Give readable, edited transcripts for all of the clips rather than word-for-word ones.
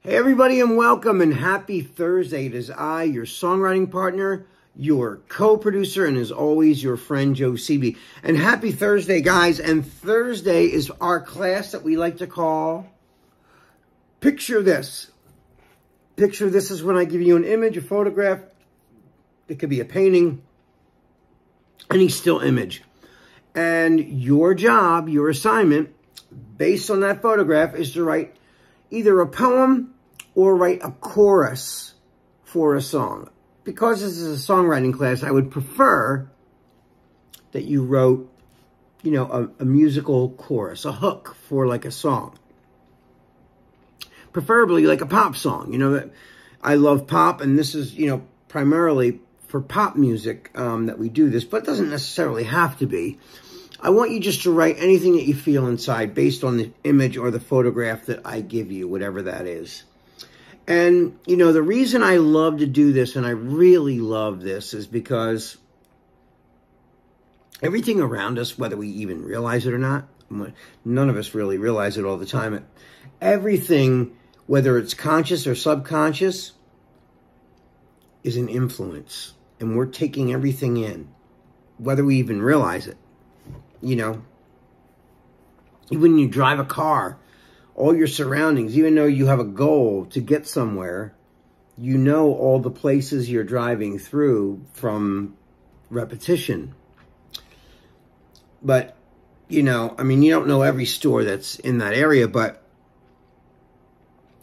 Hey everybody, and welcome and happy Thursday. It is I, your songwriting partner, your co-producer, and as always, your friend Joe Seeby. And happy Thursday, guys. And Thursday is our class that we like to call Picture This. Picture This is when I give you an image, a photograph. It could be a painting, any still image. And your job, your assignment, based on that photograph, is to write either a poem or write a chorus for a song. Because this is a songwriting class, I would prefer that you wrote, you know, a musical chorus, a hook for like a song. Preferably like a pop song. You know, I love pop, and this is, you know, primarily for pop music that we do this, but it doesn't necessarily have to be. I want you just to write anything that you feel inside based on the image or the photograph that I give you, whatever that is. And, you know, the reason I love to do this, and I really love this, is because everything around us, whether we even realize it or not, none of us really realize it all the time. Everything, whether it's conscious or subconscious, is an influence. And we're taking everything in, whether we even realize it. You know, even when you drive a car, all your surroundings, even though you have a goal to get somewhere, you know all the places you're driving through from repetition. But, you know, I mean, you don't know every store that's in that area, but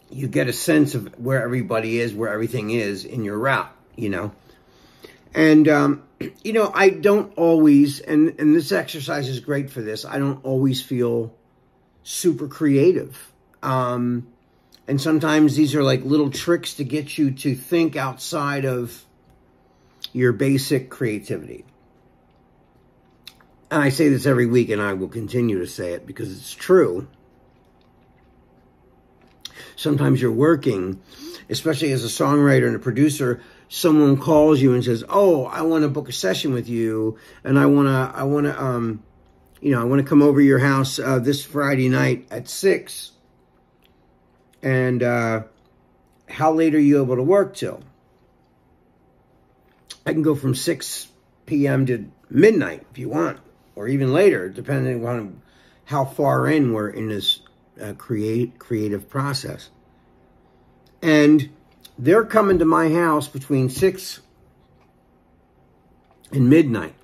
you get a sense of where everybody is, where everything is in your route, you know. And, you know, I don't always, and this exercise is great for this, I don't always feel super creative. And sometimes these are like little tricks to get you to think outside of your basic creativity. And I say this every week, and I will continue to say it because it's true. Sometimes you're working, especially as a songwriter and a producer, someone calls you and says, "Oh, I want to book a session with you, and I want to come over to your house this Friday night at 6. And how late are you able to work till?" I can go from 6 p.m. to midnight if you want, or even later, depending on how far in we're in this creative process. And they're coming to my house between 6 and midnight.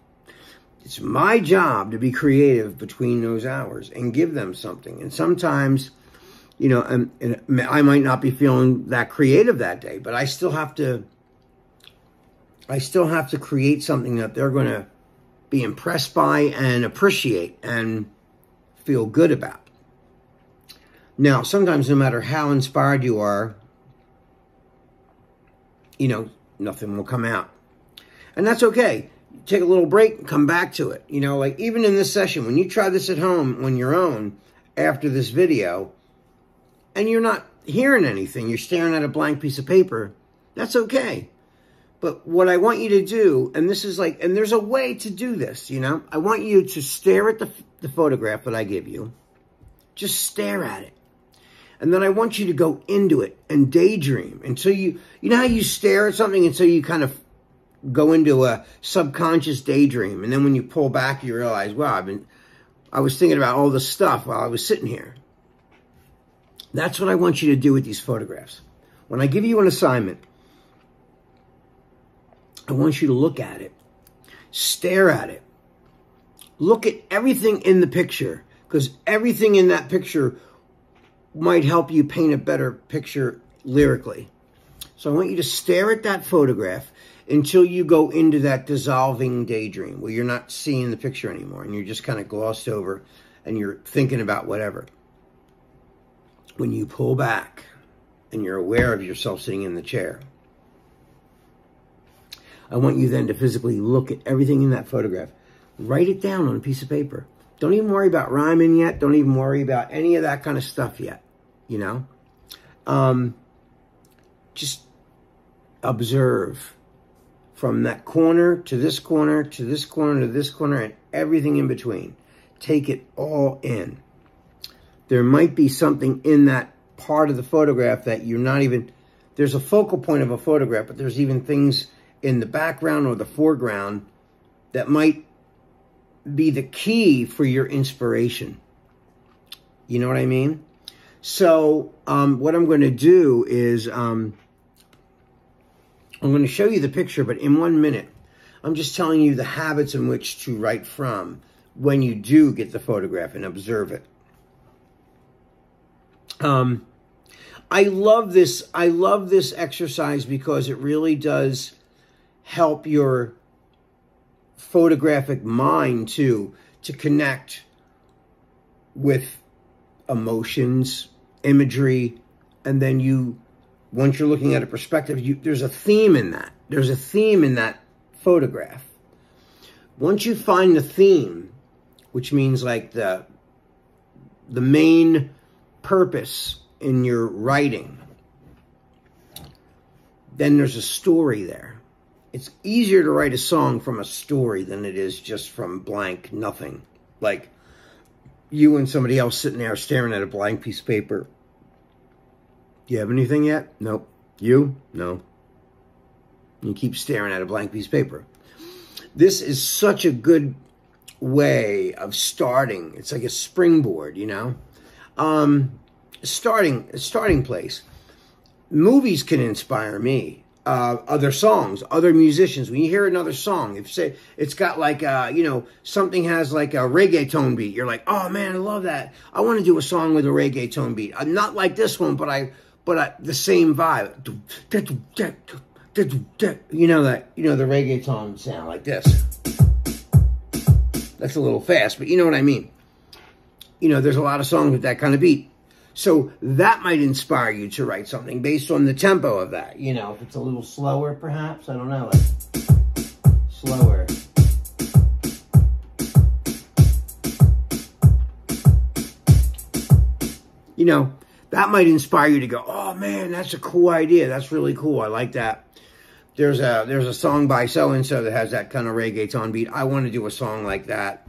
It's my job to be creative between those hours and give them something. And sometimes, you know, and I might not be feeling that creative that day, but I still have to create something that they're going to be impressed by and appreciate and feel good about. Now, sometimes no matter how inspired you are, you know, nothing will come out. And that's okay. Take a little break and come back to it. You know, like even in this session, when you try this at home on your own after this video, and you're not hearing anything, you're staring at a blank piece of paper, that's okay. But what I want you to do, and this is like, and there's a way to do this, you know, I want you to stare at the photograph that I give you. Just stare at it. And then I want you to go into it and daydream until you know how you stare at something until you kind of go into a subconscious daydream. And then when you pull back, you realize, wow, I was thinking about all this stuff while I was sitting here. That's what I want you to do with these photographs. When I give you an assignment, I want you to look at it, stare at it, look at everything in the picture, because everything in that picture might help you paint a better picture lyrically. So I want you to stare at that photograph until you go into that dissolving daydream where you're not seeing the picture anymore and you're just kind of glossed over and you're thinking about whatever. When you pull back and you're aware of yourself sitting in the chair, I want you then to physically look at everything in that photograph. Write it down on a piece of paper. Don't even worry about rhyming yet. Don't even worry about any of that kind of stuff yet, you know. Just observe from that corner to this corner to this corner to this corner and everything in between. Take it all in. There might be something in that part of the photograph that you're not even, there's a focal point of a photograph, but there's even things in the background or the foreground that might be the key for your inspiration. You know what I mean? So what I'm going to do is I'm going to show you the picture, but in 1 minute, I'm just telling you the habits in which to write from when you do get the photograph and observe it. I love this exercise because it really does help your photographic mind to connect with emotions, imagery, and then once you're looking at a perspective, there's a theme in that. There's a theme in that photograph. Once you find the theme, which means like the main purpose in your writing, then there's a story there. It's easier to write a song from a story than it is just from blank nothing. Like you and somebody else sitting there staring at a blank piece of paper. You have anything yet? Nope. You? No. You keep staring at a blank piece of paper. This is such a good way of starting. It's like a springboard, you know? Starting place. Movies can inspire me. Other songs, other musicians. When you hear another song, if say it's got like something has like a reggaeton beat, you're like, oh man, I love that. I want to do a song with a reggaeton beat. I'm not like this one, but the same vibe. You know the reggaeton sound like this. That's a little fast, but you know what I mean. There's a lot of songs with that kind of beat. So that might inspire you to write something based on the tempo of that. If it's a little slower, perhaps. I don't know. Like slower. That might inspire you to go, oh man, that's a cool idea. That's really cool. I like that. There's a song by so-and-so that has that kind of reggaeton beat. I want to do a song like that.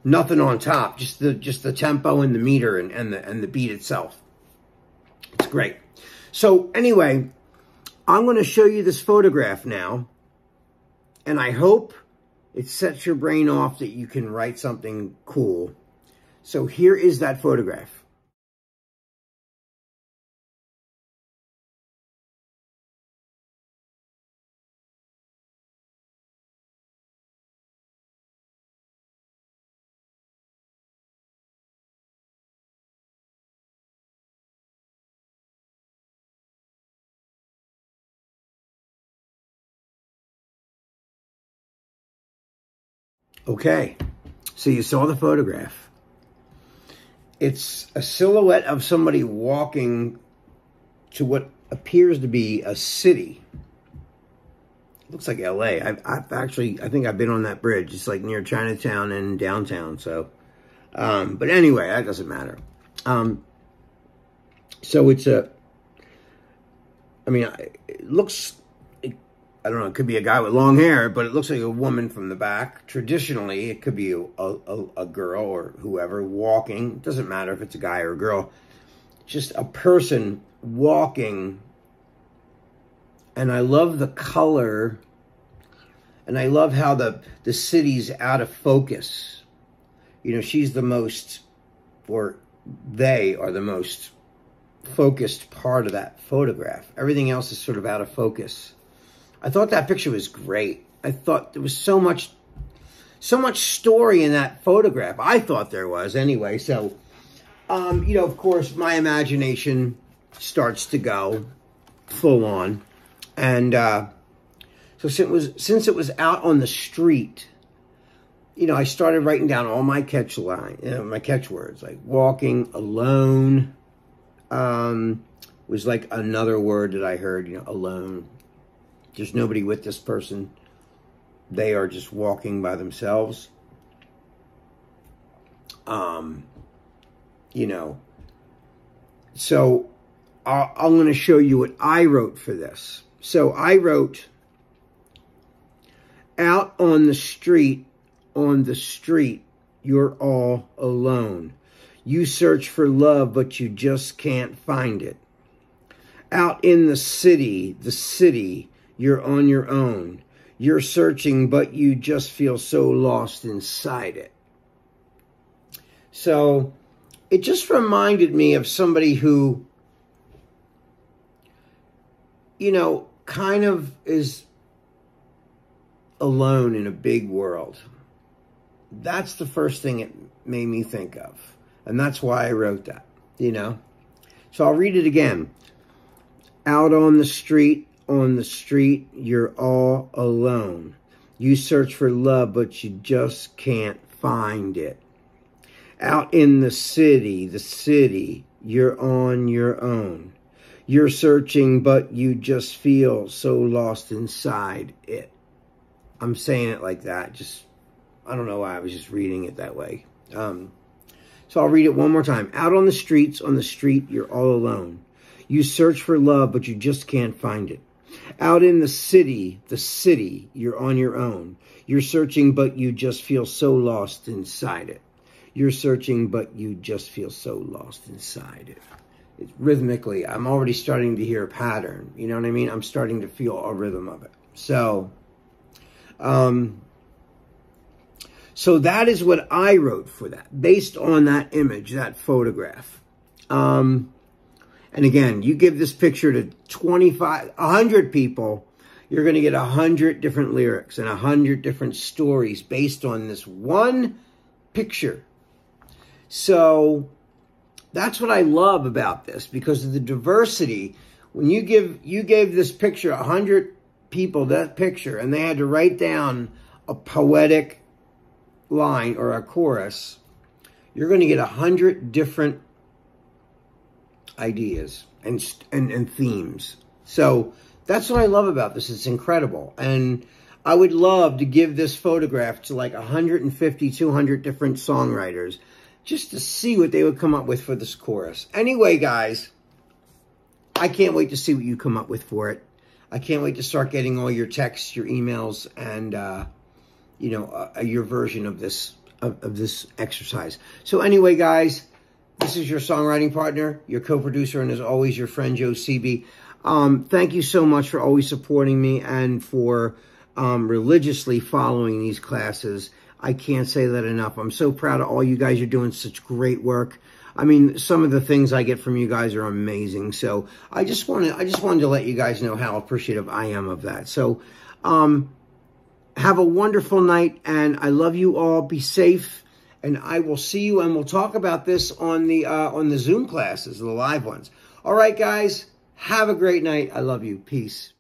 Nothing on top, just the tempo and the meter and the beat itself. It's great. So anyway, I'm going to show you this photograph now, and I hope it sets your brain off that you can write something cool. So here is that photograph. Okay, so you saw the photograph. It's a silhouette of somebody walking to what appears to be a city. It looks like LA. I think I've been on that bridge. It's like near Chinatown and downtown. So, but anyway, that doesn't matter. So it looks, I don't know, it could be a guy with long hair, but it looks like a woman from the back. Traditionally, it could be a girl or whoever walking. It doesn't matter if it's a guy or a girl. Just a person walking. And I love the color. And I love how the city's out of focus. She's the most, or they are the most focused part of that photograph. Everything else is sort of out of focus. I thought that picture was great. I thought there was so much story in that photograph. I thought there was anyway. So, of course, my imagination starts to go full on. And so since it was out on the street, I started writing down all my my catchwords, like walking, alone, was like another word that I heard, alone. There's nobody with this person. They are just walking by themselves. So I'm going to show you what I wrote for this. So I wrote, out on the street, you're all alone. You search for love, but you just can't find it. Out in the city, you're on your own. You're searching, but you just feel so lost inside it. So it just reminded me of somebody who, you know, kind of is alone in a big world. That's the first thing it made me think of. And that's why I wrote that, you know. So I'll read it again. Out on the street, you're all alone. You search for love, but you just can't find it. Out in the city, you're on your own. You're searching, but you just feel so lost inside it. I'm saying it like that. I don't know why I was just reading it that way. So I'll read it one more time. Out on the street, you're all alone. You search for love, but you just can't find it. Out in the city, you're on your own. You're searching, but you just feel so lost inside it. You're searching, but you just feel so lost inside it. Rhythmically, I'm already starting to hear a pattern. You know what I mean? I'm starting to feel a rhythm of it. So, so that is what I wrote for that, based on that image, that photograph. And again, you give this picture to 100 people, you're going to get 100 different lyrics and 100 different stories based on this one picture. So that's what I love about this, because of the diversity. When you gave this picture 100 people that picture, and they had to write down a poetic line or a chorus, you're going to get 100 different ideas and themes. So that's what I love about this. It's incredible. And I would love to give this photograph to like 150, 200 different songwriters just to see what they would come up with for this chorus. Anyway, guys, I can't wait to see what you come up with for it. I can't wait to start getting all your texts, your emails, and you know, your version of this exercise. So anyway, guys, this is your songwriting partner, your co-producer, and as always, your friend Joe Sebi. Thank you so much for always supporting me and for religiously following these classes. I can't say that enough. I'm so proud of all you guys. You're doing such great work. I mean, some of the things I get from you guys are amazing. So I just wanted to let you guys know how appreciative I am of that. So have a wonderful night, and I love you all. Be safe, and I will see you, and we'll talk about this on the Zoom classes, the live ones. All right, guys, have a great night. I love you. Peace.